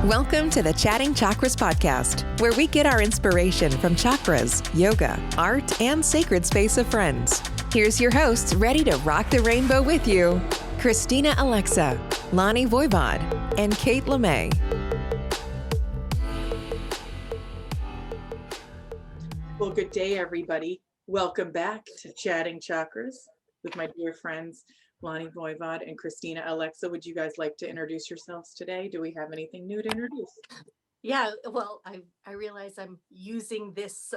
Welcome to the Chatting Chakras podcast, where we get our inspiration from chakras, yoga, art, and sacred space of friends. Here's your hosts ready to rock the rainbow with you, Christina Alexa, Lonnie Voivod, and Kate Lemay. Well, good day, everybody. Welcome back to Chatting Chakras with my dear friends, Lonnie Voivod and Christina Alexa. Would you guys like to introduce yourselves today? Do we have anything new to introduce? Yeah, well, I realize I'm using this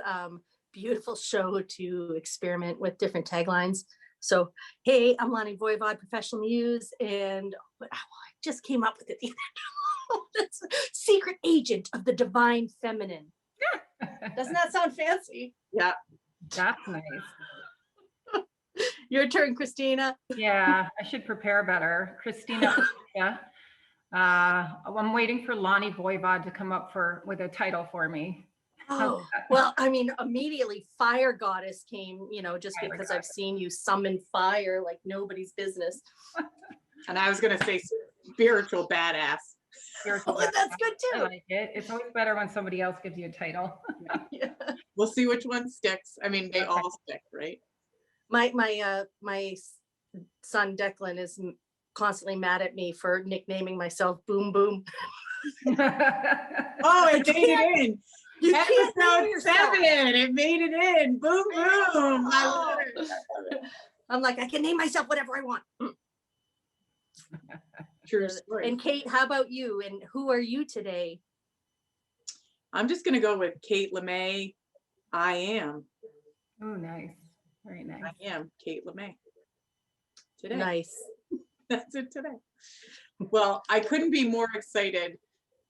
beautiful show to experiment with different taglines. So, hey, I'm Lonnie Voivod, professional muse, and I just came up with it. That's secret agent of the divine feminine. Doesn't that sound fancy? Yeah. That's nice. Your turn, Christina. Yeah, I should prepare better. Christina, yeah. I'm waiting for Lonnie Voivod to come up with a title for me. Oh, well, I mean, immediately Fire Goddess came, just Fire because Goddess. I've seen you summon fire like nobody's business. And I was going to say spiritual badass. Spiritual Oh, that's good I too. like it. It's always better when somebody else gives you a title. Yeah. We'll see which one sticks. I mean, they all stick, right? My son Declan is constantly mad at me for nicknaming myself Boom Boom. Oh, it made it in. You can't name Episode yourself. 7. It made it in. Boom, boom. I love it. I'm like, I can name myself whatever I want. True story. And Kate, how about you? And who are you today? I'm just going to go with Kate Lemay. I am. Oh, nice. Very nice. I am Kate Lemay. Today. Nice. That's it today. Well, I couldn't be more excited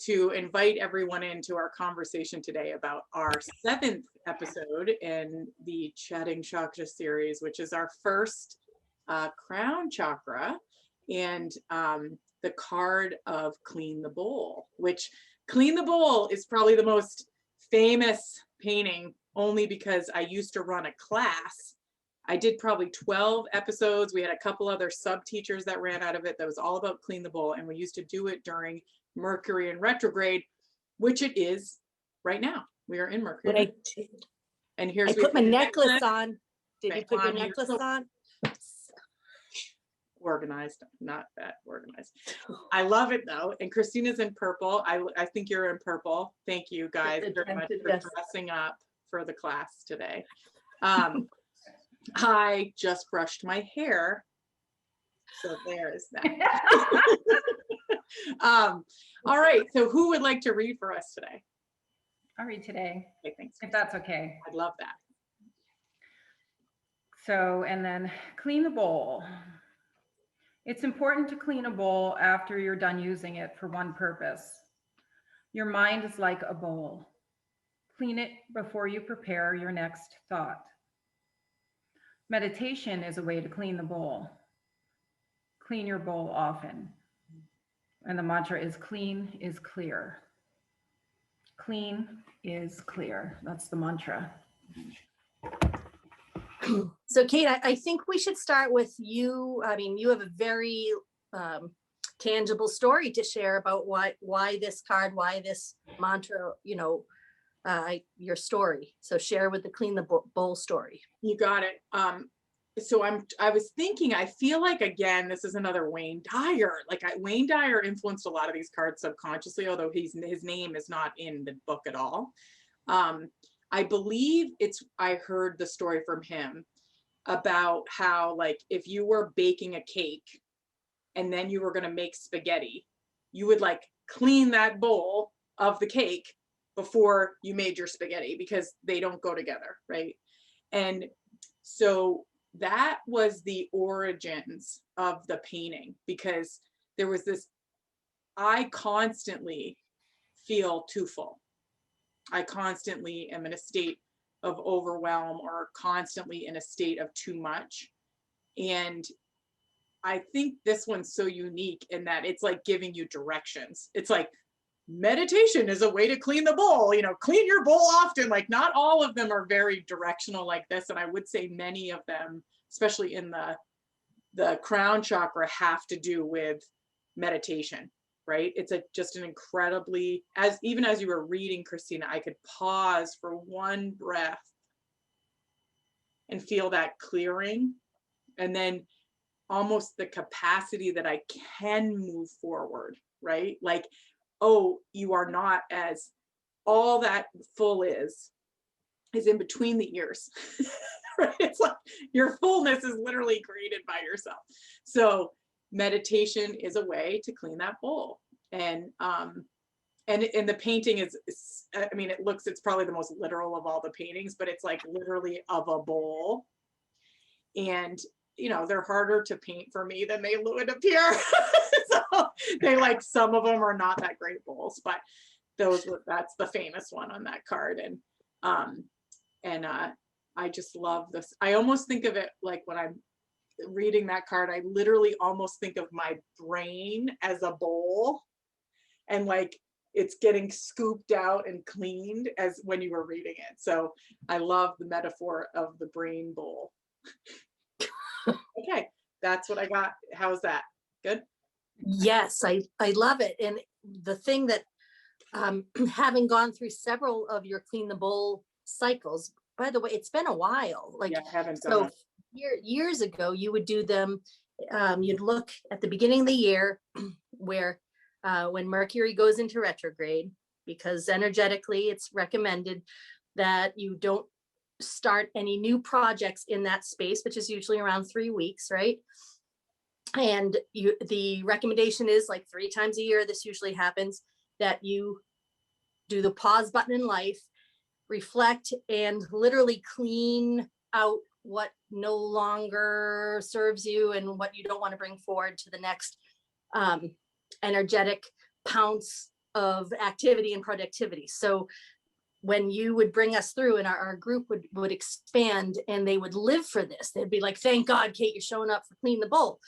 to invite everyone into our conversation today about our 7th episode in the Chatting Chakra series, which is our first crown chakra and the card of Clean the Bowl, which Clean the Bowl is probably the most famous painting only because I used to run a class. I did probably 12 episodes. We had a couple other sub teachers that ran out of it that was all about Clean the Bowl. And we used to do it during Mercury in retrograde, which it is right now. We are in Mercury. And here's I put my necklace on. Did you put your necklace on? Organized, not that organized. I love it though. And Christina's in purple. I think you're in purple. Thank you guys very much for dressing up for the class today. I just brushed my hair. So there is that. All right. So who would like to read for us today? I'll read today, Okay, thanks. if that's okay. I'd love that. So, and then clean the bowl. It's important to clean a bowl after you're done using it for one purpose. Your mind is like a bowl. Clean it before you prepare your next thought. Meditation is a way to clean the bowl. Clean your bowl often. And the mantra is clean is clear. Clean is clear. That's the mantra. So Kate, I think we should start with you. I mean, you have a very tangible story to share about why this card, why this mantra, your story. So share with the Clean the Bowl story. You got it. So I was thinking, I feel like, again, this is another Wayne Dyer. Wayne Dyer influenced a lot of these cards subconsciously, although his name is not in the book at all. I believe I heard the story from him about how, if you were baking a cake and then you were going to make spaghetti, you would clean that bowl of the cake before you made your spaghetti because they don't go together, right? And so that was the origins of the painting, because there was this, I constantly feel too full. I constantly am in a state of overwhelm or constantly in a state of too much. And I think this one's so unique in that it's giving you directions. It's meditation is a way to clean the bowl, clean your bowl often. Not all of them are very directional like this. And I would say many of them, especially in the crown chakra, have to do with meditation. right? It's just an incredibly, even as you were reading, Christina, I could pause for one breath and feel that clearing, and then almost the capacity that I can move forward, right? Like, oh, you are not as, all that full is in between the ears. Right? It's like your fullness is literally created by yourself. So meditation is a way to clean that bowl. And the painting is, I mean, it's probably the most literal of all the paintings, but it's like literally of a bowl. And you know, they're harder to paint for me than they would appear. So they, like, some of them are not that great bowls, but that's the famous one on that card. And I just love this. I almost think of it like, when I'm reading that card, I literally almost think of my brain as a bowl, and like it's getting scooped out and cleaned as when you were reading it. So I love the metaphor of the brain bowl. Okay, that's what I got. How's that? Good? Yes, I love it. And the thing that, having gone through several of your clean the bowl cycles, by the way, it's been a while. Like, Yeah, I haven't done so it. years ago, you would do them. You'd look at the beginning of the year where when Mercury goes into retrograde, because energetically it's recommended that you don't start any new projects in that space, which is usually around 3 weeks, right? And the recommendation is, like, 3 times a year, this usually happens, that you do the pause button in life, reflect, and literally clean out what no longer serves you and what you don't want to bring forward to the next energetic pounce of activity and productivity. So when you would bring us through, and our group would expand, and they would live for this, they'd be like, thank God, Kate, you're showing up for Clean the Bowl,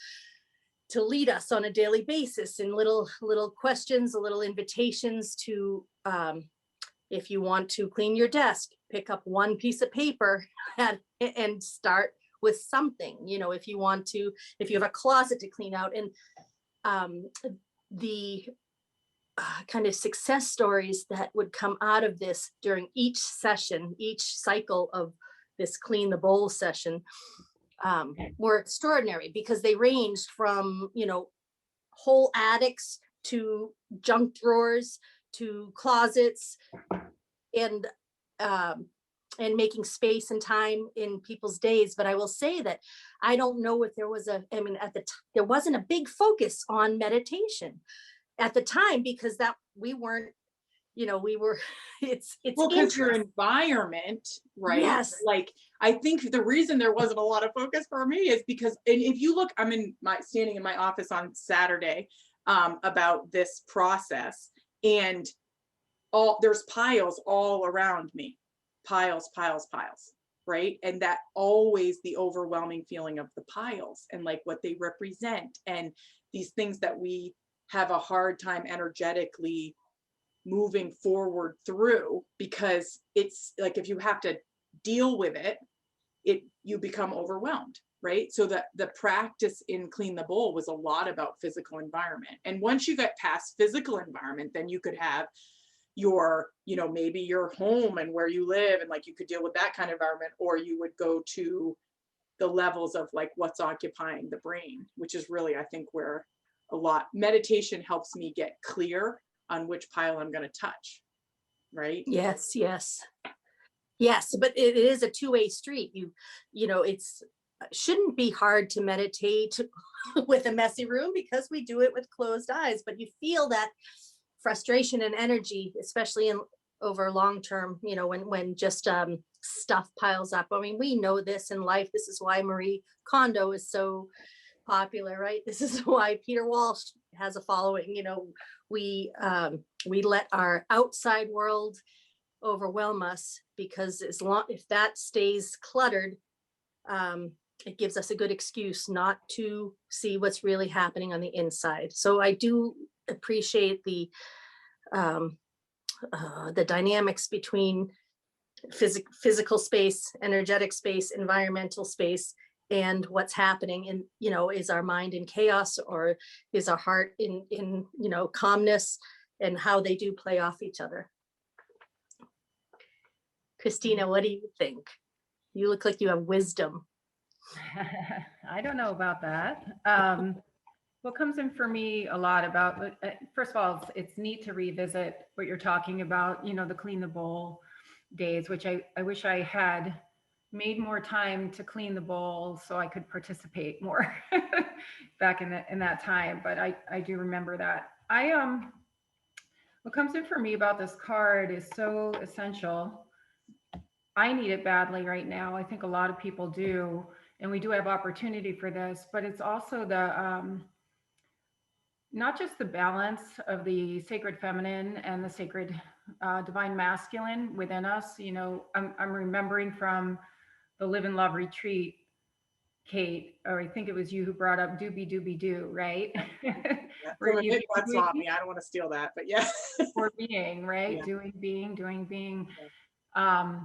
to lead us on a daily basis in little questions, little invitations to, if you want to clean your desk, pick up one piece of paper and start with something, you know, if you have a closet to clean out. And the kind of success stories that would come out of this during each session, each cycle of this Clean the Bowl session, were extraordinary, because they ranged from, you know, whole attics to junk drawers to closets, and making space and time in people's days. But I will say that I don't know if there was there wasn't a big focus on meditation at the time, because we weren't, you know, it's well, because your environment, right? Yes. Like, I think the reason there wasn't a lot of focus for me is because, and if you look, I'm standing in my office on Saturday about this process, and there's piles all around me, piles, right? And that always the overwhelming feeling of the piles and like what they represent, and these things that we have a hard time energetically moving forward through, because it's like, if you have to deal with it, you become overwhelmed, right? So the practice in Clean the Bowl was a lot about physical environment. And once you get past physical environment, then you could have your, you know, maybe your home and where you live, and like you could deal with that kind of environment, or you would go to the levels of like what's occupying the brain, which is really, I think, where a lot meditation helps me get clear on which pile I'm going to touch, right? Yes. But it is a two-way street. You know, shouldn't be hard to meditate with a messy room, because we do it with closed eyes, but you feel that frustration and energy, especially over long term, you know, when just stuff piles up. I mean, we know this in life. This is why Marie Kondo is so popular, right? This is why Peter Walsh has a following. You know, we let our outside world overwhelm us, because if that stays cluttered, it gives us a good excuse not to see what's really happening on the inside. So I do appreciate the dynamics between physical space, energetic space, environmental space, and what's happening. And, is our mind in chaos, or is our heart in calmness, and how they do play off each other. Christina, what do you think? You look like you have wisdom. I don't know about that. What comes in for me a lot about, first of all, it's neat to revisit what you're talking about, the clean the bowl days, which I wish I had made more time to clean the bowl so I could participate more back in that time. But I do remember that. What comes in for me about this card is so essential. I need it badly right now. I think a lot of people do, and we do have opportunity for this, but it's also the, not just the balance of the sacred feminine and the sacred divine masculine within us. I'm remembering from the Live and Love retreat, Kate, or I think it was you who brought up doobie doobie doo, right? From a Midwest Swami, I don't want to steal that, but yeah. For being, right? Yeah. Doing being. Yeah.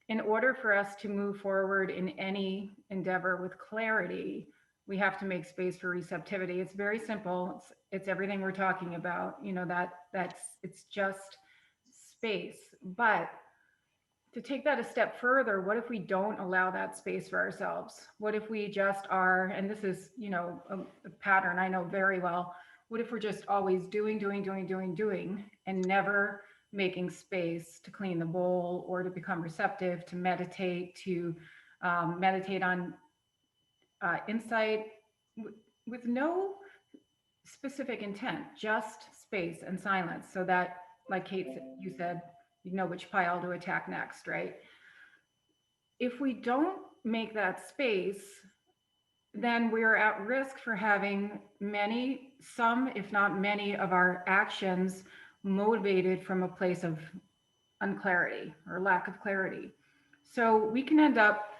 In order for us to move forward in any endeavor with clarity, we have to make space for receptivity. It's very simple. It's everything we're talking about. It's just space. But to take that a step further, what if we don't allow that space for ourselves? What if we just are, and this is, a pattern I know very well. What if we're just always doing, and never making space to clean the bowl, or to become receptive, to meditate, meditate on insight with no specific intent, just space and silence, so that, like Kate, you said, you know which pile to attack next, right? If we don't make that space, then we're at risk for having some, if not many, of our actions motivated from a place of unclarity or lack of clarity. So we can end up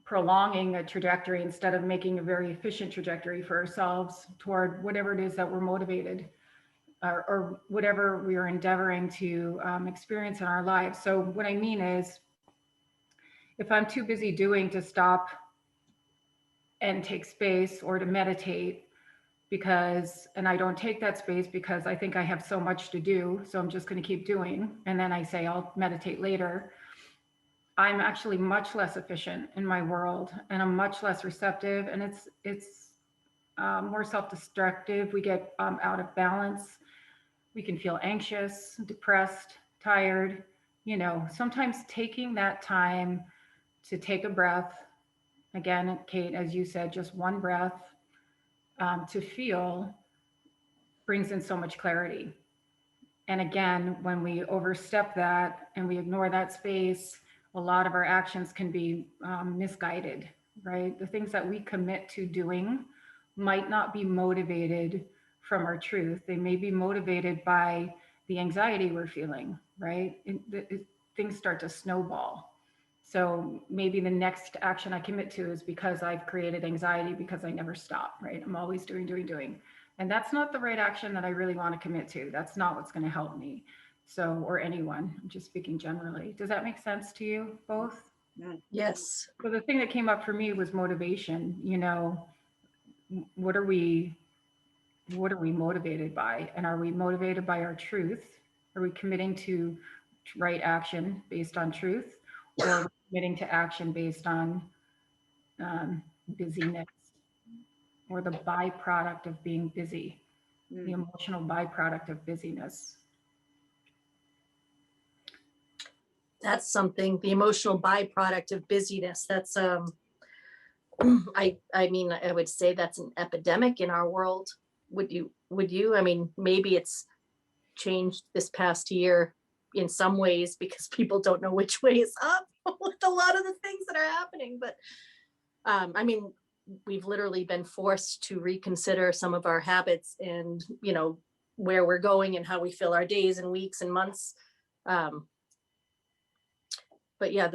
prolonging a trajectory instead of making a very efficient trajectory for ourselves toward whatever it is that we're motivated, or whatever we are endeavoring to experience in our lives. So what I mean is, if I'm too busy doing to stop and take space, or to meditate, and I don't take that space because I think I have so much to do, so I'm just going to keep doing, and then I say I'll meditate later, I'm actually much less efficient in my world, and I'm much less receptive, and it's more self-destructive. We get out of balance. We can feel anxious, depressed, tired. Sometimes taking that time to take a breath, again, Kate, as you said, just one breath, to feel, brings in so much clarity. And again, when we overstep that and we ignore that space, a lot of our actions can be misguided, right? The things that we commit to doing might not be motivated from our truth. They may be motivated by the anxiety we're feeling, right? Things start to snowball. So maybe the next action I commit to is because I've created anxiety because I never stop, right? I'm always doing. And that's not the right action that I really want to commit to. That's not what's going to help me. So, or anyone, I'm just speaking generally. Does that make sense to you both? Yes. So the thing that came up for me was motivation. What are we motivated by? And are we motivated by our truth? Are we committing to right action based on truth? Or are we committing to action based on busyness, or the byproduct of being busy, the emotional byproduct of busyness? That's something, the emotional byproduct of busyness. That's I mean, I would say that's an epidemic in our world. Would you? I mean, maybe it's changed this past year in some ways because people don't know which way is up with a lot of the things that are happening. But I mean, we've literally been forced to reconsider some of our habits and, where we're going and how we fill our days and weeks and months. But yeah,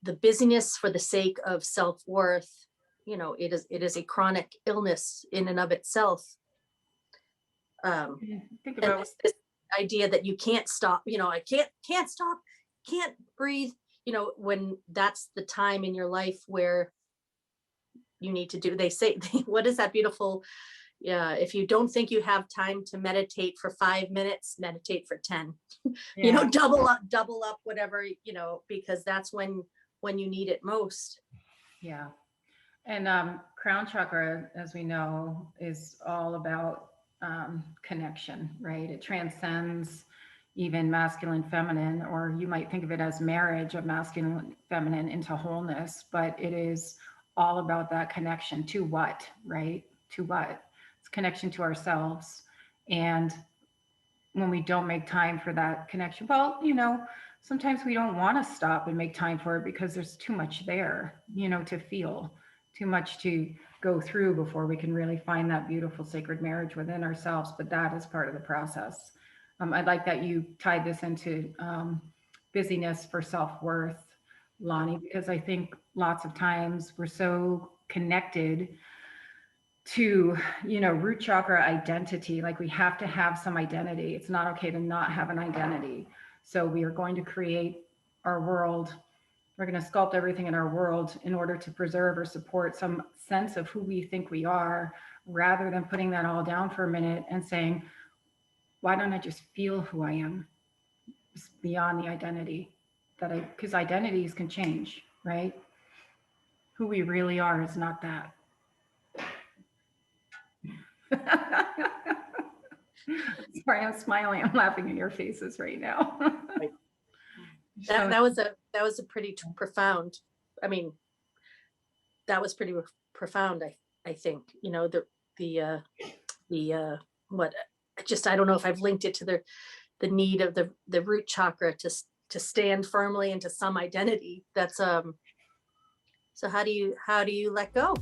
the busyness for the sake of self-worth, it is a chronic illness in and of itself. Think about this idea that you can't stop, I can't stop, can't breathe, when that's the time in your life where you need to do. They say, what is that beautiful? Yeah, if you don't think you have time to meditate for 5 minutes, meditate for 10. You know, double up, whatever, you know, because that's when you need it most. Yeah. And crown chakra, as we know, is all about connection, right? It transcends even masculine, feminine, or you might think of it as marriage of masculine, feminine into wholeness, but it is all about that connection to what, right? To what? It's connection to ourselves. And when we don't make time for that connection, well, you know, sometimes we don't want to stop and make time for it because there's too much there, you know, to feel, too much to go through before we can really find that beautiful sacred marriage within ourselves. But that is part of the process. I like that you tied this into busyness for self-worth, Lonnie, because I think lots of times we're so connected to, you know, root chakra identity. Like we have to have some identity. It's not okay to not have an identity. So we are going to create our world. We're going to sculpt everything in our world in order to preserve or support some sense of who we think we are, rather than putting that all down for a minute and saying, why don't I just feel who I am? Just beyond the identity because identities can change, right? Who we really are is not that. Sorry, I'm smiling. I'm laughing in your faces right now. That was a pretty profound. I mean, that was pretty profound. I think, you know, what, I don't know if I've linked it to the need of the root chakra to stand firmly into some identity. That's so how do you let go?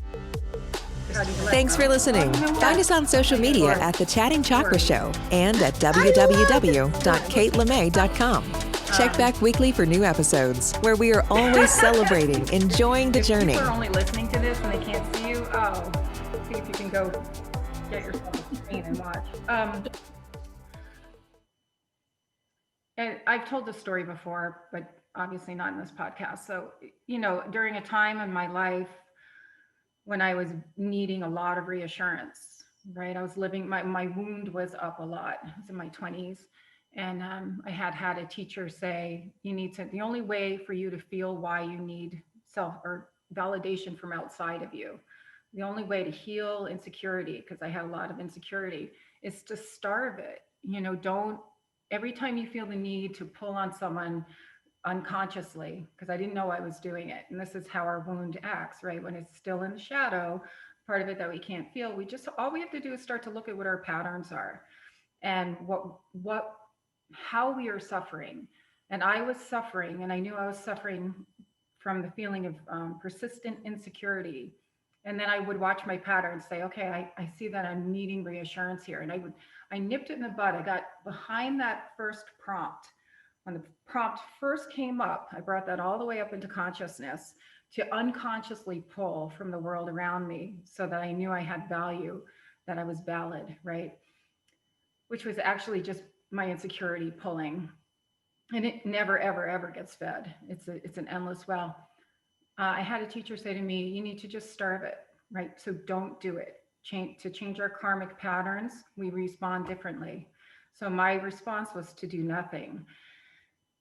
Thanks for listening. Find us on social media at The Chatting Chakra Show and at www.katelemay.com. Check back weekly for new episodes where we are always celebrating, enjoying the journey. If people are only listening to this and they can't see you, see if you can go get yourself a screen and watch. And I've told this story before, but obviously not in this podcast. So, you know, during a time in my life when I was needing a lot of reassurance, right? I was living, my wound was up a lot. I was in my 20s. And I had a teacher say, the only way for you to feel why you need self or validation from outside of you, the only way to heal insecurity, because I had a lot of insecurity, is to starve it. You know, every time you feel the need to pull on someone unconsciously, because I didn't know I was doing it. And this is how our wound acts, right? When it's still in the shadow, part of it that we can't feel, all we have to do is start to look at what our patterns are and how we are suffering. And I was suffering, and I knew I was suffering from the feeling of persistent insecurity. And then I would watch my patterns, say, okay, I see that I'm needing reassurance here. And I nipped it in the bud. I got behind that first prompt. When the prompt first came up, I brought that all the way up into consciousness to unconsciously pull from the world around me so that I knew I had value, that I was valid, right? Which was actually just my insecurity pulling. And it never, ever, ever gets fed. It's an endless well. I had a teacher say to me, you need to just starve it, right? So don't do it. To change our karmic patterns, we respond differently. So my response was to do nothing.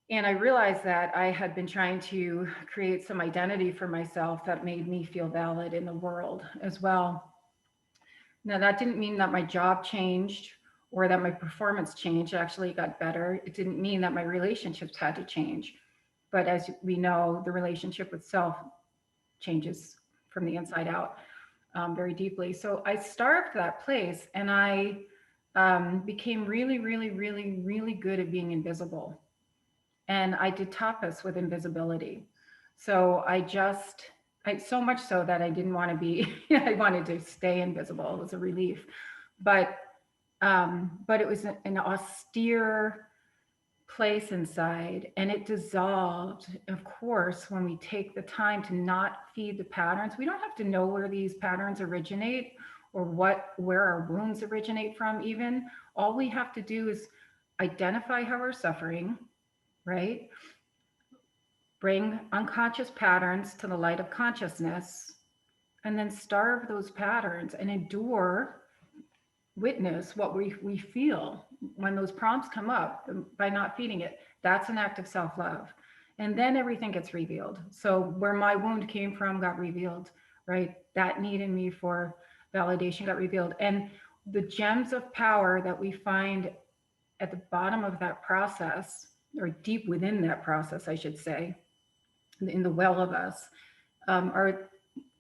And I realized that I had been trying to create some identity for myself that made me feel valid in the world as well. Now, that didn't mean that my job changed or that my performance changed. Actually, it got better. It didn't mean that my relationships had to change. But as we know, the relationship with self changes from the inside out very deeply. So I starved that place, and I became really, really, really, really good at being invisible. And I did tapas with invisibility. So so much so that I didn't want to be, I wanted to stay invisible. It was a relief. But it was an austere place inside, and it dissolved. Of course, when we take the time to not feed the patterns, we don't have to know where these patterns originate or where our wounds originate from even. All we have to do is identify how we're suffering, right? Bring unconscious patterns to the light of consciousness, and then starve those patterns and endure, witness what we feel when those prompts come up by not feeding it. That's an act of self-love. And then everything gets revealed. So where my wound came from got revealed, right? That need in me for validation got revealed. And the gems of power that we find at the bottom of that process, or deep within that process, I should say, in the well of us, are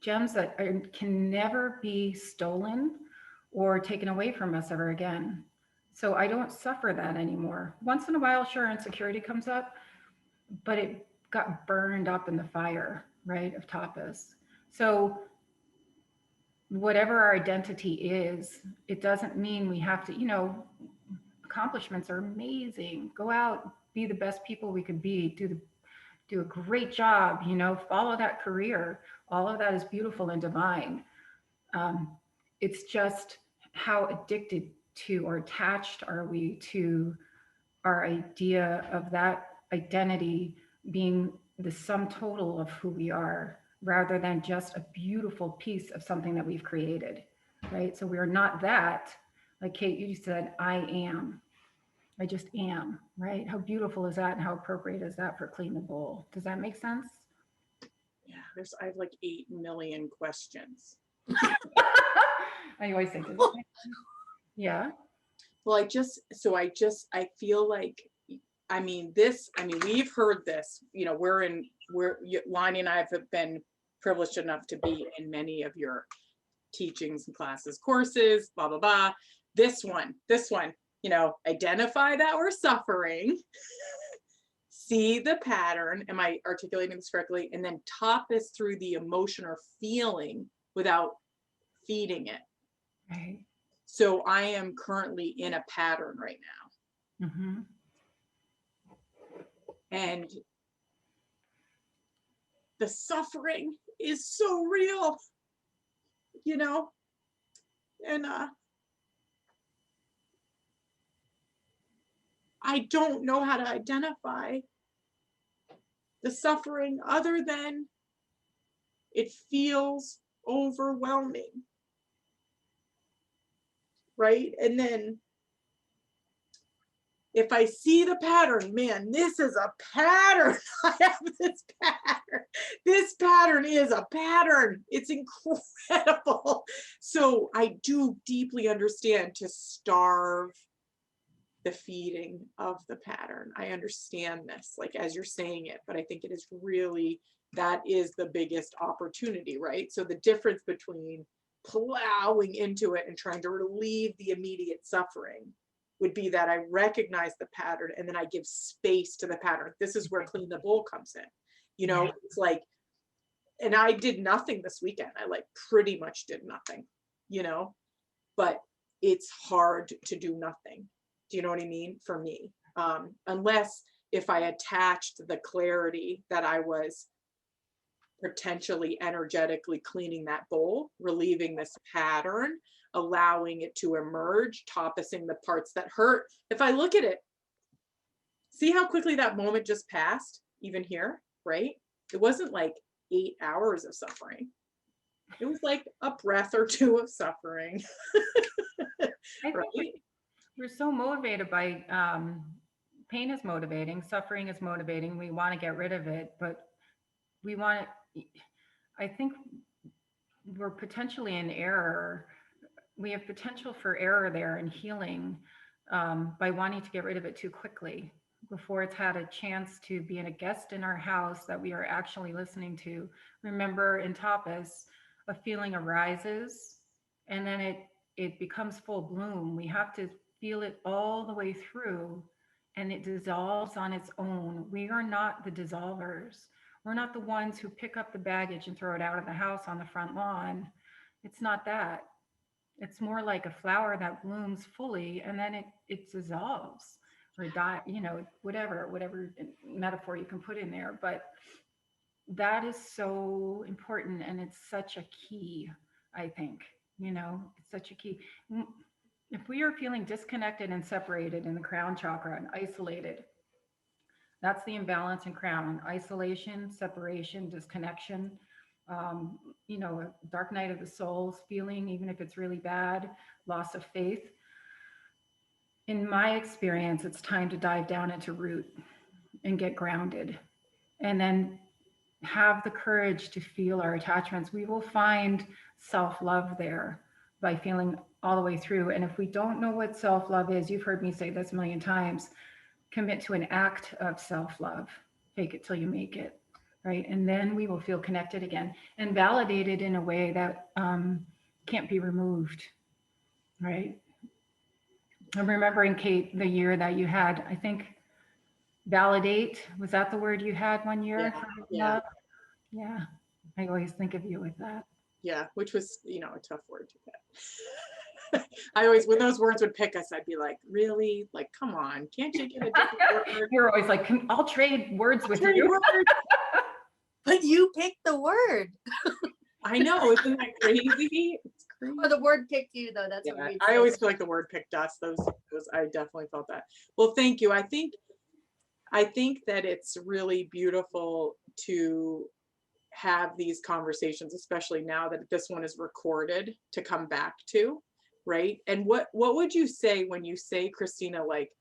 gems that can never be stolen or taken away from us ever again. So I don't suffer that anymore. Once in a while, sure, insecurity comes up, but it got burned up in the fire, right, of tapas. So whatever our identity is, it doesn't mean we have to, accomplishments are amazing. Go out, be the best people we could be, do a great job, follow that career. All of that is beautiful and divine. It's just how addicted to or attached are we to our idea of that identity being the sum total of who we are, rather than just a beautiful piece of something that we've created, right? So we are not that, like Kate, you said, I am. I just am, right? How beautiful is that, and how appropriate is that for Clean the Bowl? Does that make sense? Yeah, I have like 8 million questions. I always think, yeah. Well, I feel like, we've heard this, Lonnie and I have been privileged enough to be in many of your teachings and classes, courses, blah, blah, blah. This one, identify that we're suffering, see the pattern. Am I articulating this correctly? And then top us through the emotion or feeling without feeding it. Right. So I am currently in a pattern right now. Mm-hmm. And the suffering is so real, and I don't know how to identify the suffering other than it feels overwhelming, right? And then if I see the pattern, man, this is a pattern. I have this pattern. This pattern is a pattern. It's incredible. So I do deeply understand to starve the feeding of the pattern. I understand this, like as you're saying it, but I think it is really, that is the biggest opportunity, right? So the difference between plowing into it and trying to relieve the immediate suffering would be that I recognize the pattern and then I give space to the pattern. This is where Clean the Bowl comes in. It's like, and I did nothing this weekend. I pretty much did nothing, but it's hard to do nothing. Do you know what I mean? For me, unless if I attached the clarity that I was potentially energetically cleaning that bowl, relieving this pattern, allowing it to emerge, topicing the parts that hurt. If I look at it, see how quickly that moment just passed, even here, right? It wasn't like 8 hours of suffering. It was like a breath or two of suffering. I think we're so motivated by pain is motivating, suffering is motivating. We want to get rid of it, but I think we're potentially in error. We have potential for error there and healing by wanting to get rid of it too quickly before it's had a chance to be a guest in our house that we are actually listening to. Remember, in tapas, a feeling arises and then it becomes full bloom. We have to feel it all the way through and it dissolves on its own. We are not the dissolvers. We're not the ones who pick up the baggage and throw it out of the house on the front lawn. It's not that. It's more like a flower that blooms fully and then it dissolves or die, whatever metaphor you can put in there. But that is so important. And it's such a key, I think, it's such a key. If we are feeling disconnected and separated in the crown chakra and isolated, that's the imbalance in crown: isolation, separation, disconnection. you know, a dark night of the soul feeling, even if it's really bad, loss of faith. In my experience, it's time to dive down into root and get grounded, and then have the courage to feel our attachments. We will find self-love there by feeling all the way through. And if we don't know what self-love is, you've heard me say this a million times, commit to an act of self-love. Fake it till you make it, right? And then we will feel connected again and validated in a way that can't be removed, right? I'm remembering, Kate, the year that you had, I think, validate, was that the word you had one year? Yeah. Yeah. I always think of you with that. Yeah, which was, you know, a tough word to get. I always, when those words would pick us, I'd be like, really? Like, come on, can't you get a different word? You're always like, I'll trade words with Trade you. words. But you picked the word. I know, isn't that crazy? It's crazy. Or the word picked you, though. That's Yeah, what we I always feel like the word picked us. Those I definitely felt that. Well, thank you. I think that it's really beautiful to have these conversations, especially now that this one is recorded, to come back to, right? And what would you say when you say, Christina, like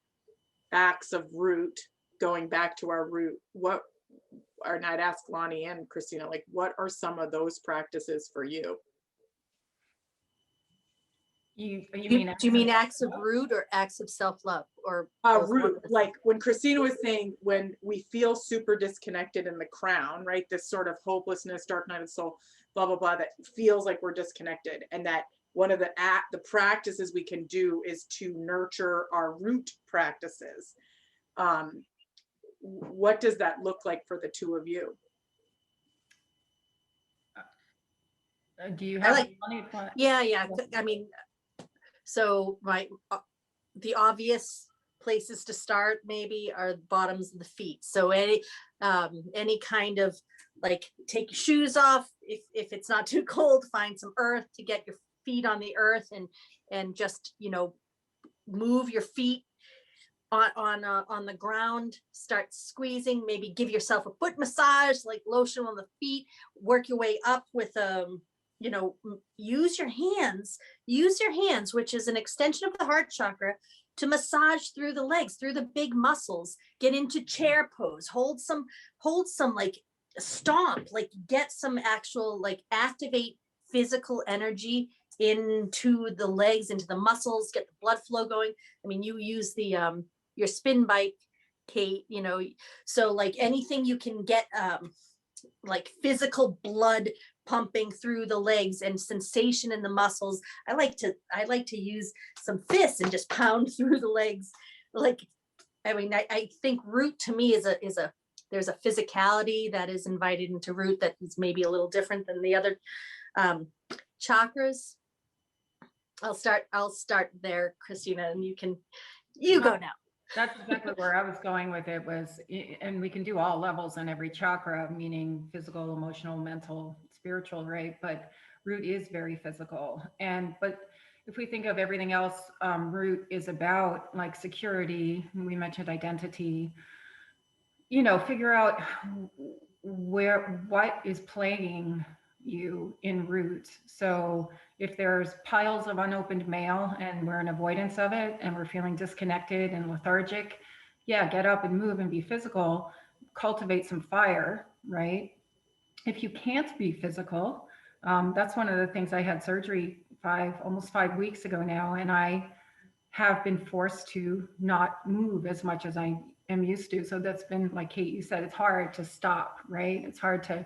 acts of root, going back to our root? And I'd ask Lonnie and Christina, like, what are some of those practices for you? You Do you mean acts of root or acts of self-love, or Root, like when Christina was saying, when we feel super disconnected in the crown, right? This sort of hopelessness, dark night of the soul, blah, blah, blah, that feels like we're disconnected. And that one of the practices we can do is to nurture our root practices. What does that look like for the two of you? Do you have Yeah. I mean, so the obvious places to start maybe are the bottoms of the feet. So any kind of, like, take your shoes off. If it's not too cold, find some earth to get your feet on the earth, and just, you know, move your feet on the ground. Start squeezing. Maybe give yourself a foot massage, like lotion on the feet. Work your way up with you know, use your hands, which is an extension of the heart chakra, to massage through the legs, through the big muscles. Get into chair pose, hold some, like, stomp, like, get some actual, like, activate physical energy into the legs, into the muscles, get the blood flow going. I mean, you use the your spin bike, Kate, you know, so like anything you can get like physical blood pumping through the legs and sensation in the muscles. I like to use some fists and just pound through the legs. Like, I mean, I think root to me is there's a physicality that is invited into root that is maybe a little different than the other chakras. I'll start there, Christina, and you go now. That's exactly where I was going with it, and we can do all levels on every chakra, meaning physical, emotional, mental, spiritual, right? But root is very physical. But if we think of everything else, root is about, like, security. We mentioned identity. You know, figure out what is plaguing you in root. So if there's piles of unopened mail and we're in avoidance of it and we're feeling disconnected and lethargic, yeah, get up and move and be physical, cultivate some fire, right? If you can't be physical, that's one of the things. I had surgery almost 5 weeks ago now, and I have been forced to not move as much as I am used to. So that's been, like Kate, you said, it's hard to stop, right? It's hard to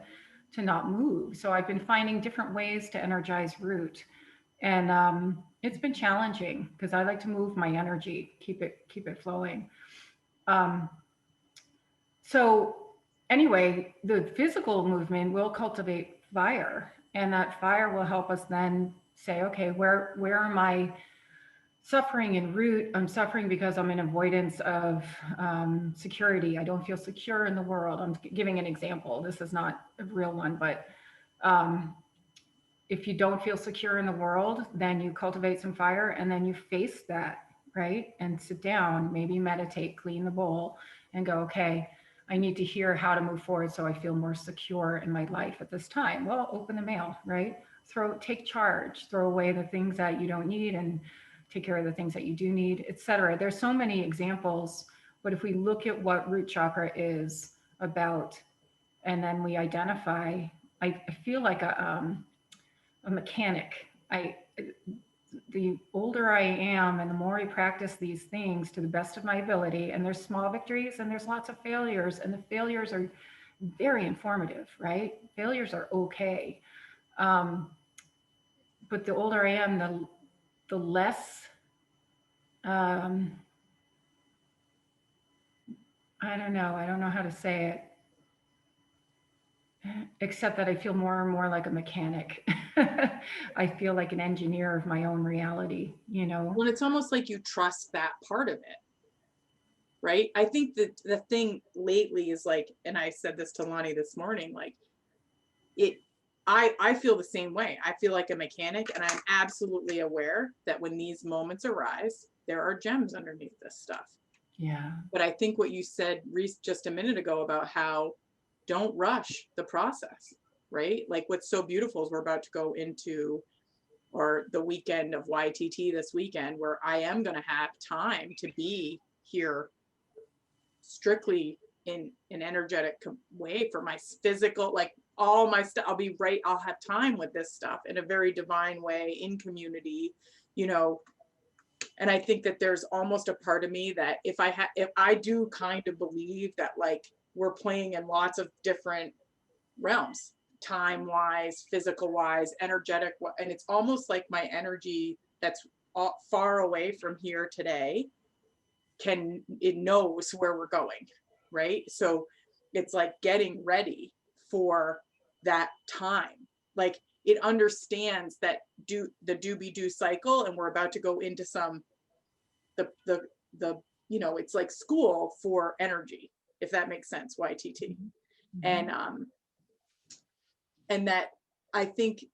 not move. So I've been finding different ways to energize root. And it's been challenging because I like to move my energy, keep it flowing. So anyway, the physical movement will cultivate fire, and that fire will help us then say, okay, where am I suffering in root? I'm suffering because I'm in avoidance of security. I don't feel secure in the world. I'm giving an example. This is not a real one, but if you don't feel secure in the world, then you cultivate some fire and then you face that, right? And sit down, maybe meditate, clean the bowl and go, okay, I need to hear how to move forward so I feel more secure in my life at this time. Well, open the mail, right? Take charge, throw away the things that you don't need and take care of the things that you do need, etc. There's so many examples, but if we look at what root chakra is about, and then we identify, I feel like a mechanic. The older I am and the more I practice these things to the best of my ability, and there's small victories and there's lots of failures, and the failures are very informative, right? Failures are okay. But the older I am, the less, I don't know how to say it, except that I feel more and more like a mechanic. I feel like an engineer of my own reality, you know? Well, it's almost like you trust that part of it, right? I think that the thing lately is like, and I said this to Lonnie this morning, like I feel the same way. I feel like a mechanic, and I'm absolutely aware that when these moments arise, there are gems underneath this stuff. Yeah. But I think what you said, Reese, just a minute ago about how don't rush the process, right? Like what's so beautiful is we're about to go into, or the weekend of YTT this weekend, where I am going to have time to be here strictly in an energetic way for my physical, like all my stuff. I'll have time with this stuff in a very divine way in community, you know. And I think that there's almost a part of me that if I do kind of believe that like we're playing in lots of different realms, time wise, physical wise, energetic, and it's almost like my energy that's far away from here today it knows where we're going, right? So it's like getting ready for that time. Like it understands that the do-be-do cycle, and we're about to go into some the you know, it's like school for energy, if that makes sense, YTT. Mm-hmm. And that I think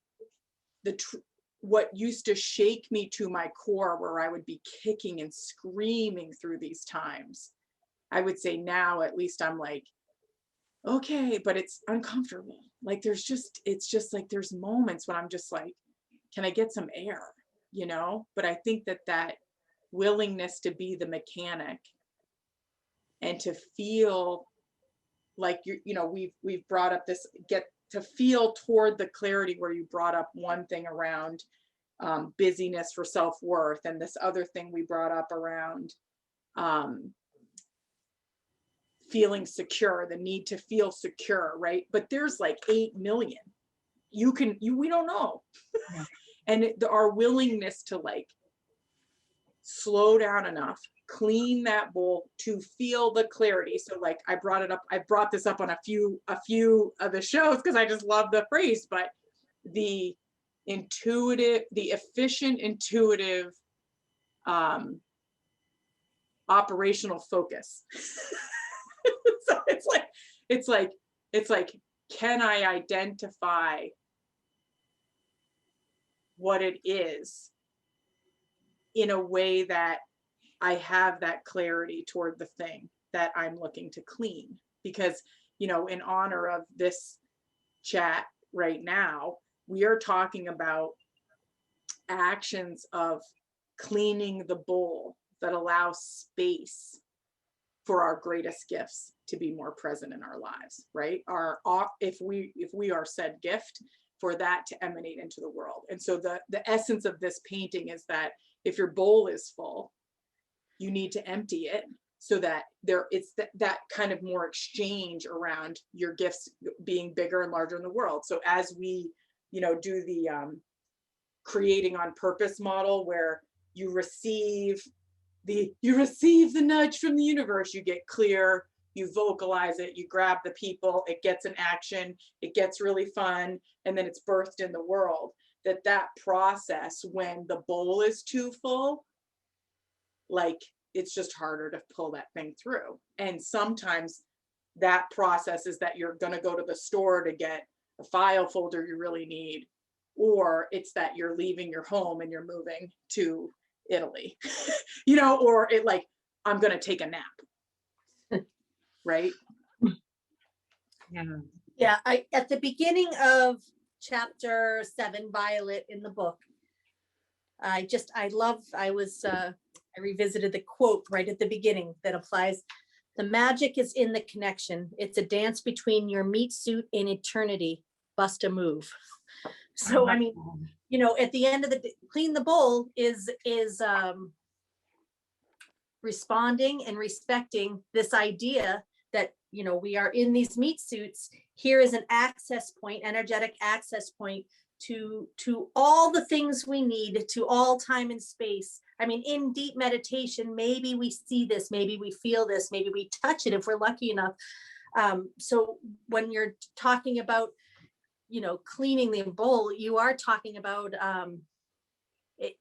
what used to shake me to my core, where I would be kicking and screaming through these times, I would say now at least I'm like, okay, but it's uncomfortable. Like it's just like there's moments when I'm just like, can I get some air, you know? But I think that willingness to be the mechanic and to feel like you know, we've brought up this, get to feel toward the clarity, where you brought up one thing around busyness for self-worth, and this other thing we brought up around feeling secure, the need to feel secure, right? But there's like 8 million. We don't know. Yeah. And our willingness to like slow down enough, clean that bowl to feel the clarity. So like I brought this up on a few of the shows because I just love the phrase, but the efficient, intuitive, operational focus. So it's like, can I identify what it is in a way that I have that clarity toward the thing that I'm looking to clean? Because, you know, in honor of this chat right now, we are talking about actions of cleaning the bowl that allow space for our greatest gifts to be more present in our lives, right? If we are said gift, for that to emanate into the world. And so the essence of this painting is that if your bowl is full, you need to empty it so that it's that kind of more exchange around your gifts being bigger and larger in the world. So as we, you know, do the creating on purpose model, where you receive the nudge from the universe, you get clear, you vocalize it, you grab the people, it gets an action, it gets really fun, and then it's birthed in the world. That process, when the bowl is too full, like it's just harder to pull that thing through. And sometimes that process is that you're going to go to the store to get a file folder you really need, or it's that you're leaving your home and you're moving to Italy, you know, or I'm going to take a nap, right? Yeah. Yeah, at the beginning of chapter 7, Violet, in the book, I revisited the quote right at the beginning that applies. The magic is in the connection. It's a dance between your meat suit and eternity. Bust a move. So, I mean, at the end of the day, clean the bowl is responding and respecting this idea that, we are in these meat suits. Here is an access point, energetic access point to all the things we need, to all time and space. I mean, in deep meditation, maybe we see this, maybe we feel this, maybe we touch it if we're lucky enough. So when you're talking about, cleaning the bowl, you are talking about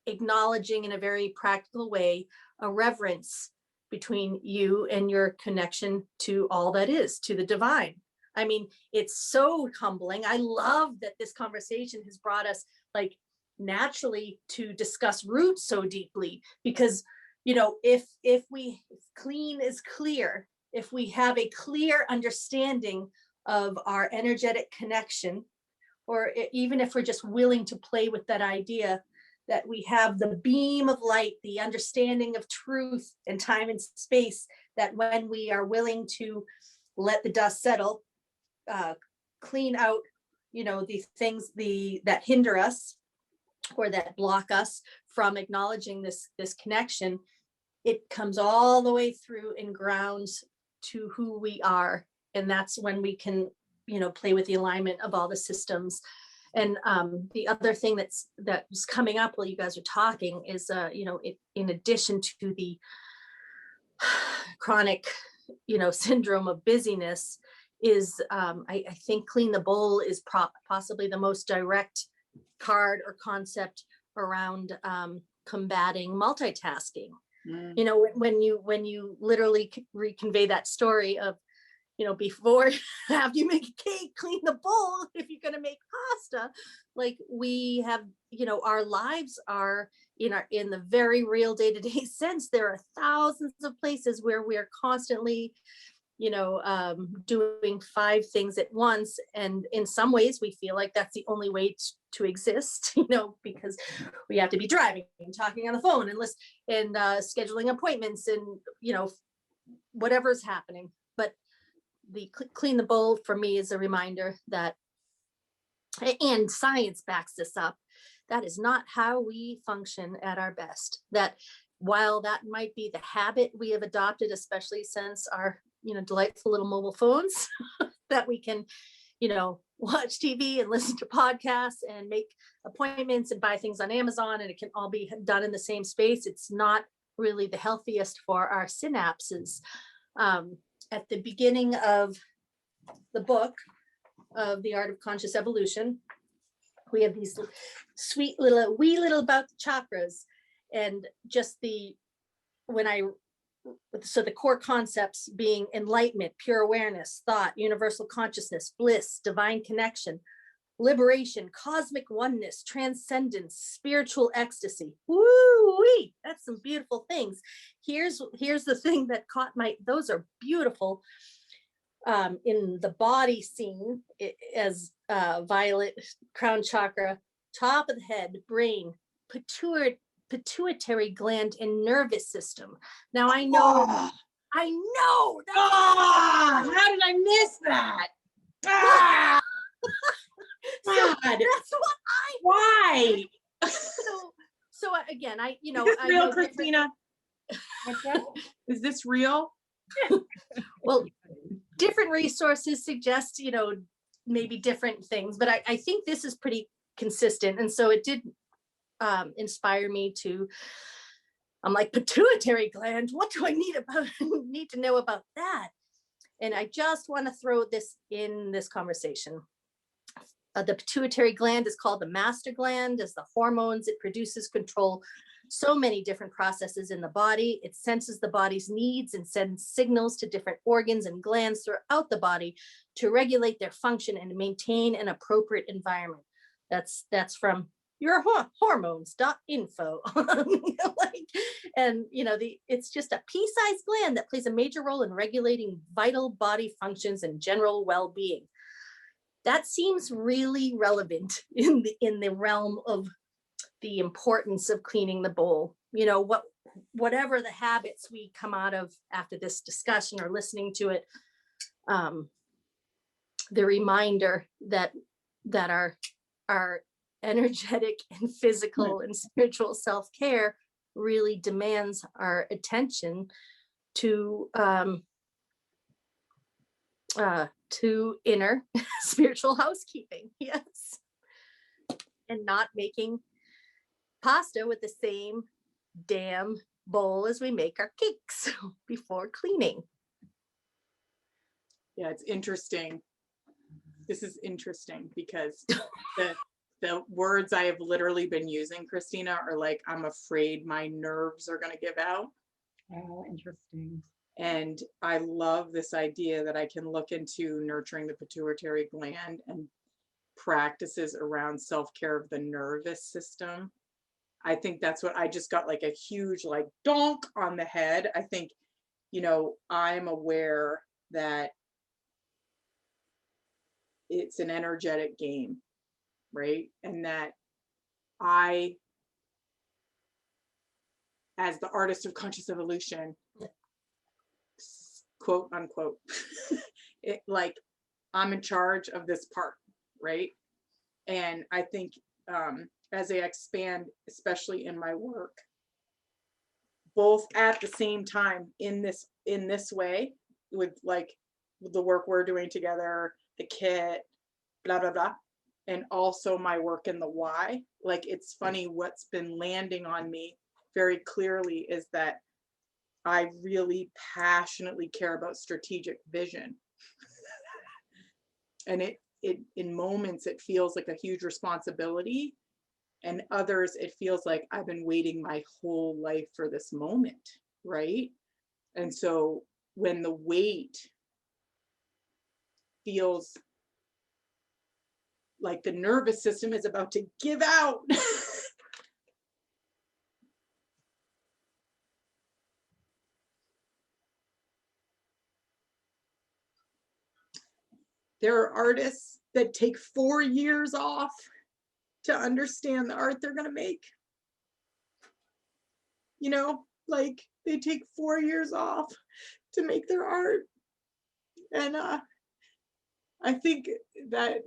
acknowledging in a very practical way a reverence between you and your connection to all that is, to the divine. I mean, it's so humbling. I love that this conversation has brought us like naturally to discuss roots so deeply, because, if clean is clear, if we have a clear understanding of our energetic connection, or even if we're just willing to play with that idea that we have the beam of light, the understanding of truth and time and space, that when we are willing to let the dust settle, clean out, the things that hinder us or that block us from acknowledging this connection, it comes all the way through and grounds to who we are. And that's when we can, play with the alignment of all the systems. And the other thing that was coming up while you guys are talking is, in addition to the chronic, syndrome of busyness, is I think Clean the Bowl is possibly the most direct card or concept around combating multitasking. When you literally convey that story of, before, after you make a cake, clean the bowl. If you're going to make pasta, like we have, our lives are in the very real day-to-day sense. There are thousands of places where we are constantly, doing 5 things at once. And in some ways we feel like that's the only way to exist, because we have to be driving and talking on the phone and scheduling appointments and, whatever's happening. But the clean the bowl for me is a reminder that, and science backs this up, that is not how we function at our best. That while that might be the habit we have adopted, especially since our, delightful little mobile phones, that we can, watch TV and listen to podcasts and make appointments and buy things on Amazon, and it can all be done in the same space. It's not really the healthiest for our synapses. At the beginning of the book of The Art of Conscious Evolution, we have these sweet wee little about the chakras, and just the core concepts being enlightenment, pure awareness, thought, universal consciousness, bliss, divine connection, liberation, cosmic oneness, transcendence, spiritual ecstasy. Woo-wee, that's some beautiful things. Here's the thing that caught those are beautiful. In the body scene, as Violet, crown chakra, top of the head, brain, pituitary gland, and nervous system. Now I know. How did I miss that? So that's Why? So again, Is this real, Christina? What's that? Is this real? Well, different resources suggest, maybe different things, but I think this is pretty consistent. And so it did inspire me to, I'm like, pituitary gland, what do I need to know about that? And I just want to throw this in this conversation. The pituitary gland is called the master gland, as the hormones it produces control so many different processes in the body. It senses the body's needs and sends signals to different organs and glands throughout the body to regulate their function and maintain an appropriate environment. That's from your hormones.info. Like, and it's just a pea-sized gland that plays a major role in regulating vital body functions and general well-being. That seems really relevant in the realm of the importance of cleaning the bowl. Whatever the habits we come out of after this discussion or listening to it, the reminder that our energetic and physical and spiritual self-care really demands our attention to inner spiritual housekeeping. Yes. And not making pasta with the same damn bowl as we make our cakes before cleaning. Yeah, it's interesting. This is interesting because the words I have literally been using, Christina, are like, I'm afraid my nerves are going to give out. Oh, interesting. And I love this idea that I can look into nurturing the pituitary gland and practices around self-care of the nervous system. I think that's what I just got, like a huge like donk on the head. I think, I'm aware that it's an energetic game, right? And that I, as the artist of conscious evolution, quote unquote, I'm in charge of this part, right? And I think as I expand, especially in my work, both at the same time in this way, with the work we're doing together, the kit, blah blah blah, and also my work in the why. Like, it's funny, what's been landing on me very clearly is that I really passionately care about strategic vision. And it in moments it feels like a huge responsibility, and others it feels like I've been waiting my whole life for this moment, right? And so when the weight feels like the nervous system is about to give out, there are artists that take 4 years off to understand the art they're going to make. Like, they take 4 years off to make their art. And I think that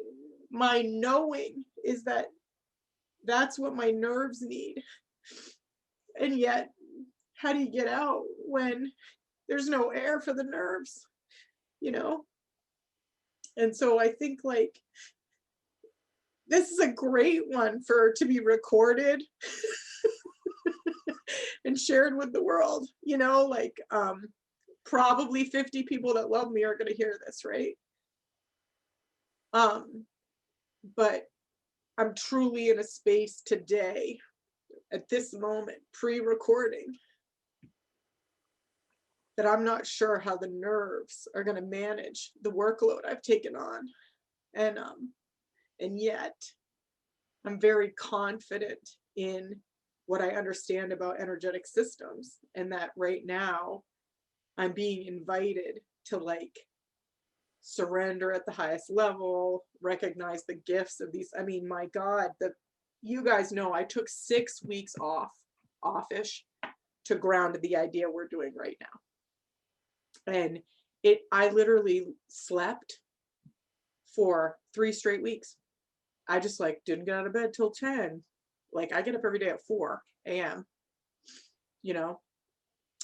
my knowing is that that's what my nerves need. And yet, how do you get out when there's no air for the nerves? And so I think, like, this is a great one to be recorded and shared with the world. Probably 50 people that love me are going to hear this, right? But I'm truly in a space today, at this moment, pre-recording, that I'm not sure how the nerves are going to manage the workload I've taken on. And yet I'm very confident in what I understand about energetic systems, and that right now I'm being invited to surrender at the highest level, recognize the gifts of these. I mean, my God, you guys know I took 6 weeks offish to ground the idea we're doing right now. And I literally slept for 3 straight weeks. I just didn't get out of bed till 10. I get up every day at 4 a.m.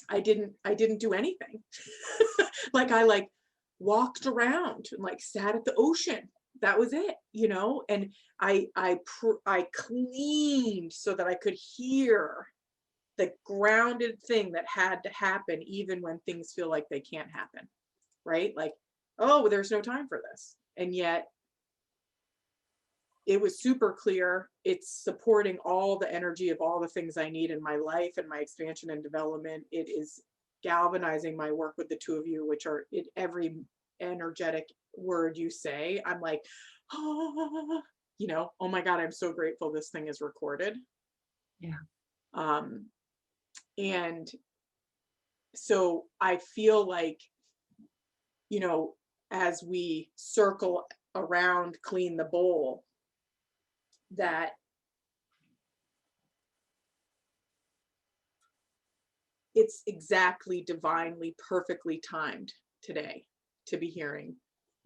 I didn't do anything. I walked around and sat at the ocean. That was it, and I cleaned so that I could hear the grounded thing that had to happen, even when things feel like they can't happen, right? Oh, there's no time for this. And yet it was super clear. It's supporting all the energy of all the things I need in my life and my expansion and development. It is galvanizing my work with the two of you, which are in every energetic word you say. I'm like, oh, oh my God, I'm so grateful this thing is recorded. Yeah. And so I feel like, as we circle around clean the bowl, that it's exactly divinely, perfectly timed today to be hearing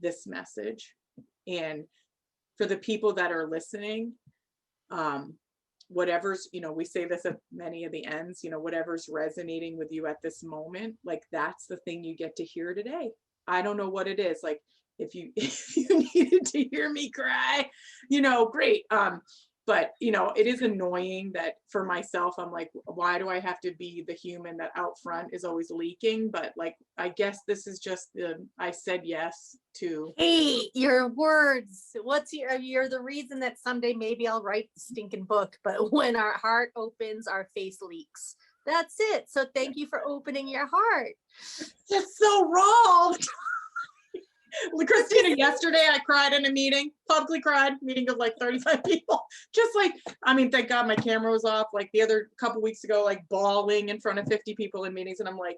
this message. And for the people that are listening, whatever's, we say this at many of the ends, whatever's resonating with you at this moment, like that's the thing you get to hear today. I don't know what it is. Like if you needed to hear me cry, great. But it is annoying that for myself, I'm like, why do I have to be the human that out front is always leaking? But like, I guess this is just I said yes to. Hey, your words. You're the reason that someday maybe I'll write the stinking book, but when our heart opens, our face leaks. That's it. So thank you for opening your heart. It's so wrong. Christina, yesterday I cried in a meeting, publicly cried, meeting of like 35 people. Just like, thank God my camera was off. Like the other couple weeks ago, like bawling in front of 50 people in meetings. And I'm like,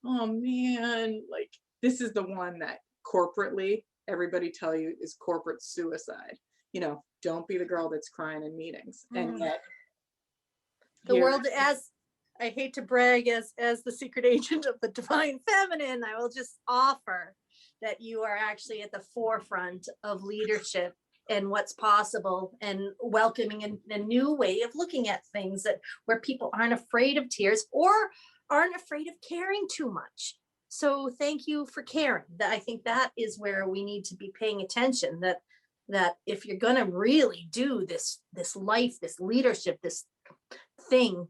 oh man, like this is the one that corporately everybody tell you is corporate suicide. Don't be the girl that's crying in meetings. And yet the world, as I hate to brag as the secret agent of the divine feminine, I will just offer that you are actually at the forefront of leadership and what's possible, and welcoming a new way of looking at things, that where people aren't afraid of tears or aren't afraid of caring too much. So thank you for caring. I think that is where we need to be paying attention, that if you're going to really do this life, this leadership, this thing,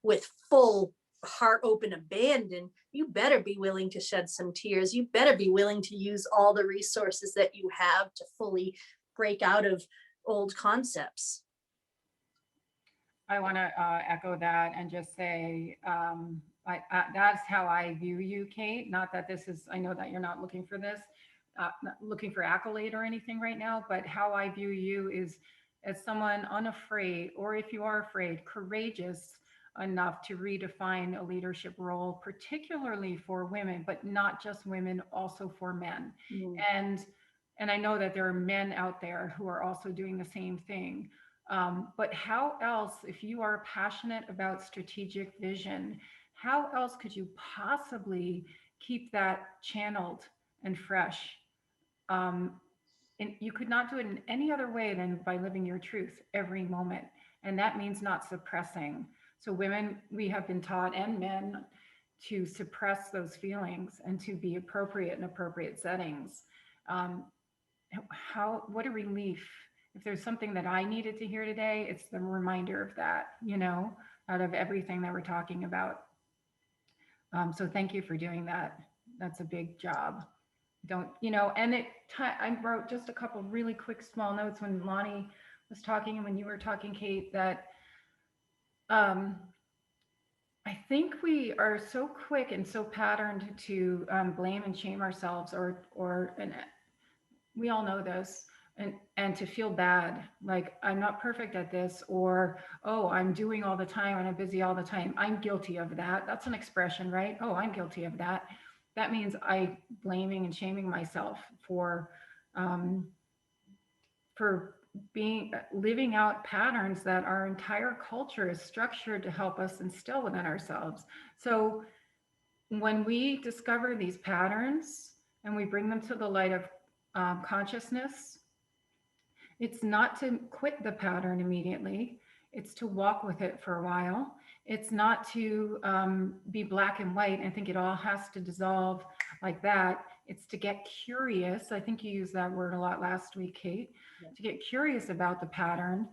with full heart open abandon, you better be willing to shed some tears. You better be willing to use all the resources that you have to fully break out of old concepts. I want to echo that and just say that's how I view you, Kate. Not that I know that you're not looking for this, not looking for accolade or anything right now, but how I view you is as someone unafraid, or if you are afraid, courageous enough to redefine a leadership role, particularly for women, but not just women, also for men. And I know that there are men out there who are also doing the same thing. But how else, if you are passionate about strategic vision, how else could you possibly keep that channeled and fresh? And you could not do it in any other way than by living your truth every moment. And that means not suppressing. So women, we have been taught, and men, to suppress those feelings and to be appropriate in appropriate settings. What a relief. If there's something that I needed to hear today, it's the reminder of that, out of everything that we're talking about. So thank you for doing that. That's a big job. I wrote just a couple really quick small notes when Lonnie was talking and when you were talking, Kate, that I think we are so quick and so patterned to blame and shame ourselves, and we all know this, and to feel bad, like I'm not perfect at this, or, oh, I'm doing all the time and I'm busy all the time. I'm guilty of that. That's an expression, right? Oh, I'm guilty of that. That means I blaming and shaming myself for living out patterns that our entire culture is structured to help us instill within ourselves. So when we discover these patterns and we bring them to the light of consciousness, it's not to quit the pattern immediately. It's to walk with it for a while. It's not to be black and white and think it all has to dissolve like that. It's to get curious. I think you used that word a lot last week, Kate. Yeah. To get curious about the pattern,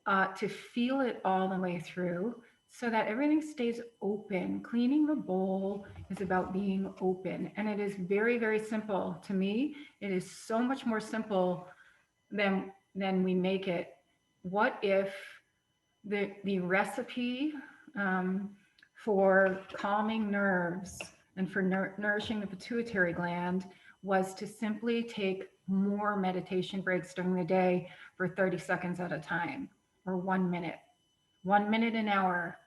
to feel it all the way through so that everything stays open. Cleaning the bowl is about being open. And it is very, very simple. To me, it is so much more simple than we make it. What if the recipe for calming nerves and for nourishing the pituitary gland was to simply take more meditation breaks during the day for 30 seconds at a time, or 1 minute. 1 minute an hour,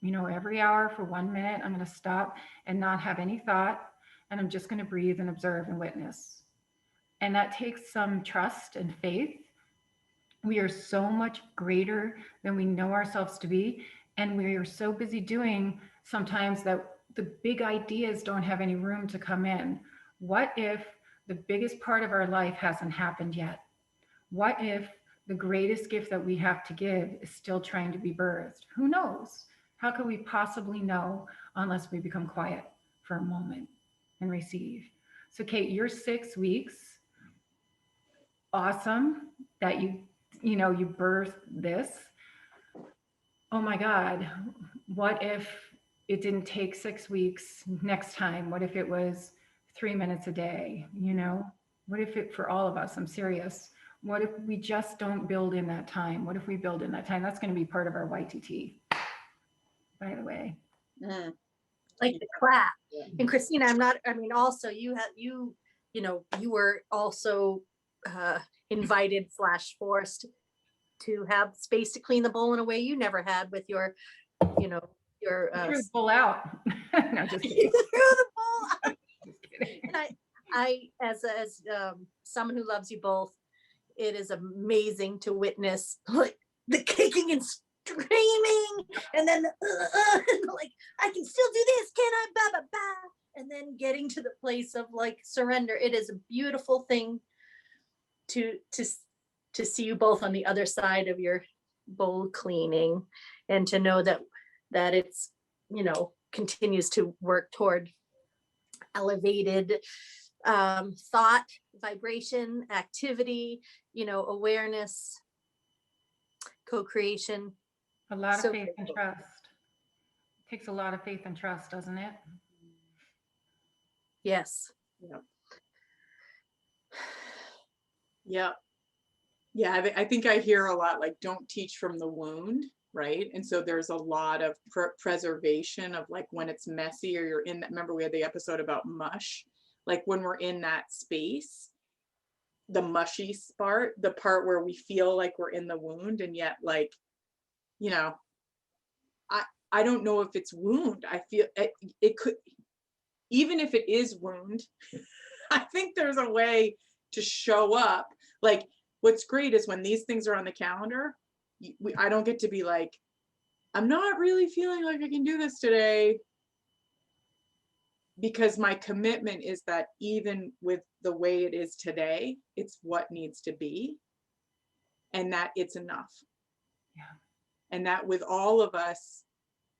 every hour for 1 minute, I'm going to stop and not have any thought. And I'm just going to breathe and observe and witness. And that takes some trust and faith. We are so much greater than we know ourselves to be. And we are so busy doing sometimes that the big ideas don't have any room to come in. What if the biggest part of our life hasn't happened yet? What if the greatest gift that we have to give is still trying to be birthed? Who knows? How could we possibly know unless we become quiet for a moment and receive? So Kate, you're 6 weeks. Awesome that you birthed this. Oh my God, what if it didn't take 6 weeks next time? What if it was 3 minutes a day? What if it, for all of us, I'm serious, what if we just don't build in that time? What if we build in that time? That's going to be part of our YTT, by the way. Like the clap. And Christina, also you were also invited / forced to have space to clean the bowl in a way you never had with your Threw the bowl out. No, just kidding. Threw the bowl out. Just kidding. And I as someone who loves you both, it is amazing to witness like the kicking and screaming, and then like I can still do this, can I? Ba ba ba, and then getting to the place of like surrender. It is a beautiful thing to see you both on the other side of your bowl cleaning, and to know that it's continues to work toward elevated thought, vibration, activity, awareness, co-creation. A lot of faith and trust. It takes a lot of faith and trust, doesn't it? Yes. Yeah. I think I hear a lot like, don't teach from the wound, right? And so there's a lot of preservation of like when it's messy, or you're in that. Remember we had the episode about mush, like when we're in that space, the mushy part, the part where we feel like we're in the wound, and yet like, I don't know if it's wound. I feel it could, even if it is wound, I think there's a way to show up. Like what's great is when these things are on the calendar, I don't get to be like, I'm not really feeling like I can do this today, because my commitment is that even with the way it is today, it's what needs to be, and that it's enough. Yeah. And that with all of us,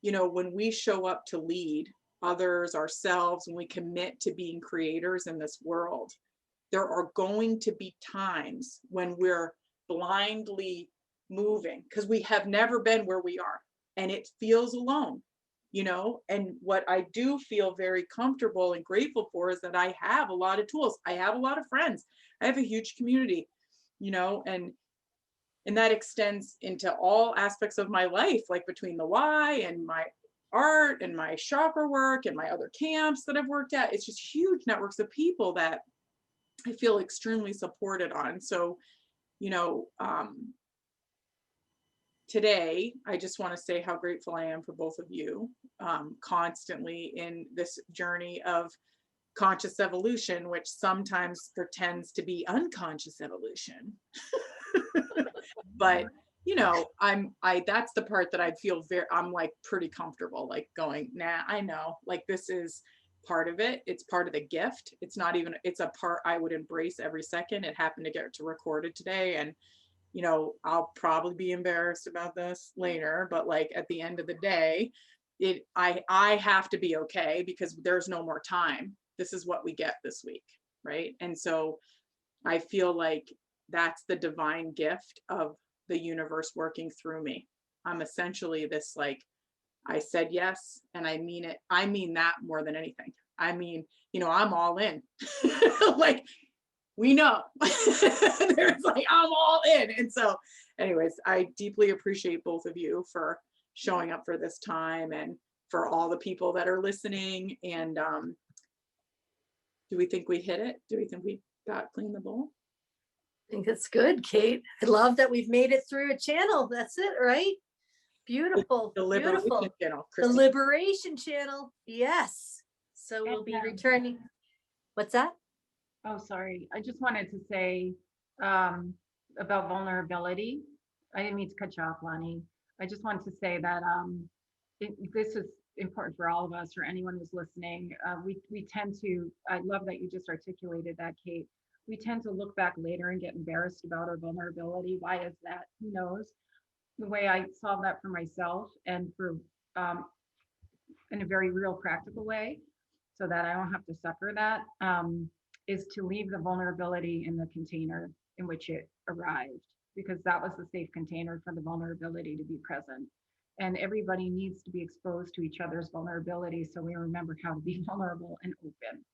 when we show up to lead others, ourselves, and we commit to being creators in this world, there are going to be times when we're blindly moving because we have never been where we are, and it feels alone, and what I do feel very comfortable and grateful for is that I have a lot of tools. I have a lot of friends. I have a huge community, and that extends into all aspects of my life, like between the Y and my art and my chakra work and my other camps that I've worked at. It's just huge networks of people that I feel extremely supported on. So, today, I just want to say how grateful I am for both of you, constantly in this journey of conscious evolution, which sometimes pretends to be unconscious evolution. But that's the part that I feel I'm like pretty comfortable, like going, nah, I know, like this is part of it. It's part of the gift. It's a part I would embrace every second. It happened to get to recorded today, and I'll probably be embarrassed about this later, but like at the end of the day, I have to be okay because there's no more time. This is what we get this week, right? And so I feel like that's the divine gift of the universe working through me. I'm essentially this, like, I said yes, and I mean it. I mean that more than anything. I mean, I'm all in. Like, we know. There's like, I'm all in. And so anyways, I deeply appreciate both of you for showing up for this time and for all the people that are listening. And do we think we hit it? Do we think we got clean the bowl? I think that's good, Kate. I love that we've made it through a channel. That's it, right? Beautiful. The Liberation Beautiful. Channel. The Christine. Liberation Channel. Yes. So we'll be returning. What's that? Oh, sorry. I just wanted to say about vulnerability. I didn't mean to cut you off, Lonnie. I just wanted to say that this is important for all of us, or anyone who's listening. We tend to, I love that you just articulated that, Kate. We tend to look back later and get embarrassed about our vulnerability. Why is that? Who knows? The way I solve that for myself, and for in a very real practical way, so that I don't have to suffer that, is to leave the vulnerability in the container in which it arrived, because that was the safe container for the vulnerability to be present. And everybody needs to be exposed to each other's vulnerability, so we remember how to be vulnerable and open.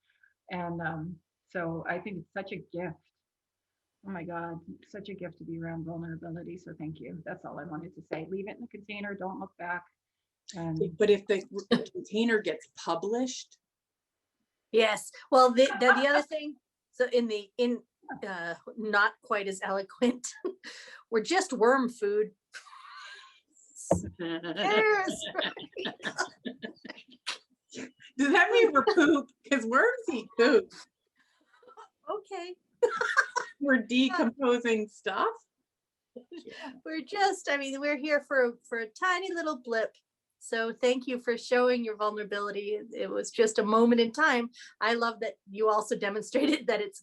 And so I think it's such a gift. Oh my God, such a gift to be around vulnerability. So thank you. That's all I wanted to say. Leave it in the container. Don't look back. But if the container gets published, Yes. Well, the other thing, so in not quite as eloquent, we're just worm food. Yes. does that mean we're poop? Because worms eat poop. Okay. We're decomposing stuff. We're just, I mean, we're here for a tiny little blip. So thank you for showing your vulnerability. It was just a moment in time. I love that you also demonstrated that it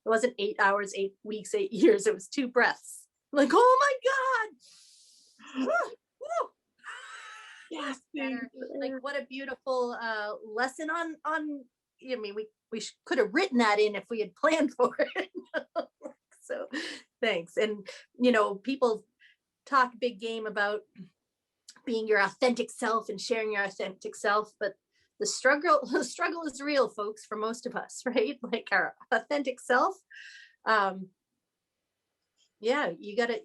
wasn't 8 hours, 8 weeks, 8 years. It was 2 breaths. Like, oh my God. Woo. Yes. Like, what a beautiful lesson on, I mean, we could have written that in if we had planned for it. So thanks. And, you know, people talk big game about being your authentic self and sharing your authentic self, but the struggle is real, folks, for most of us, right? Like our authentic self. Yeah, you gotta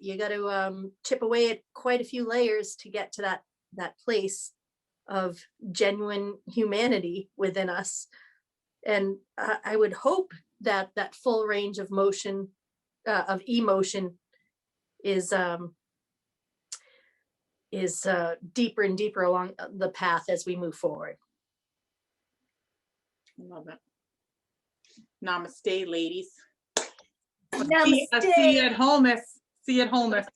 chip away at quite a few layers to get to that place of genuine humanity within us. And I would hope that full range of motion, of emotion, is deeper and deeper along the path as we move forward. I love it. Namaste, ladies. Namaste. See you at wholeness. See you at wholeness.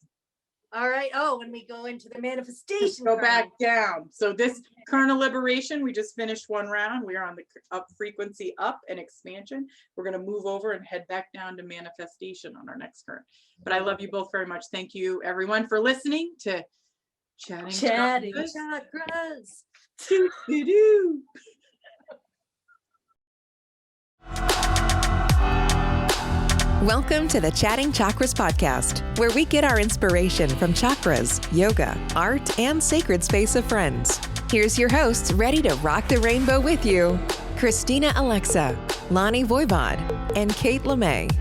All right. Oh, when we go into the manifestation, Go back down. So this current of liberation, we just finished one round. We are on the up frequency up and expansion. We're going to move over and head back down to manifestation on our next current. But I love you both very much. Thank you, everyone, for listening to Chatting Chakras. Doo-doo-doo. Welcome to the Chatting Chakras podcast, where we get our inspiration from chakras, yoga, art, and sacred space of friends. Here's your hosts, ready to rock the rainbow with you, Christina Alexa, Lonnie Voivod, and Kate Lemay.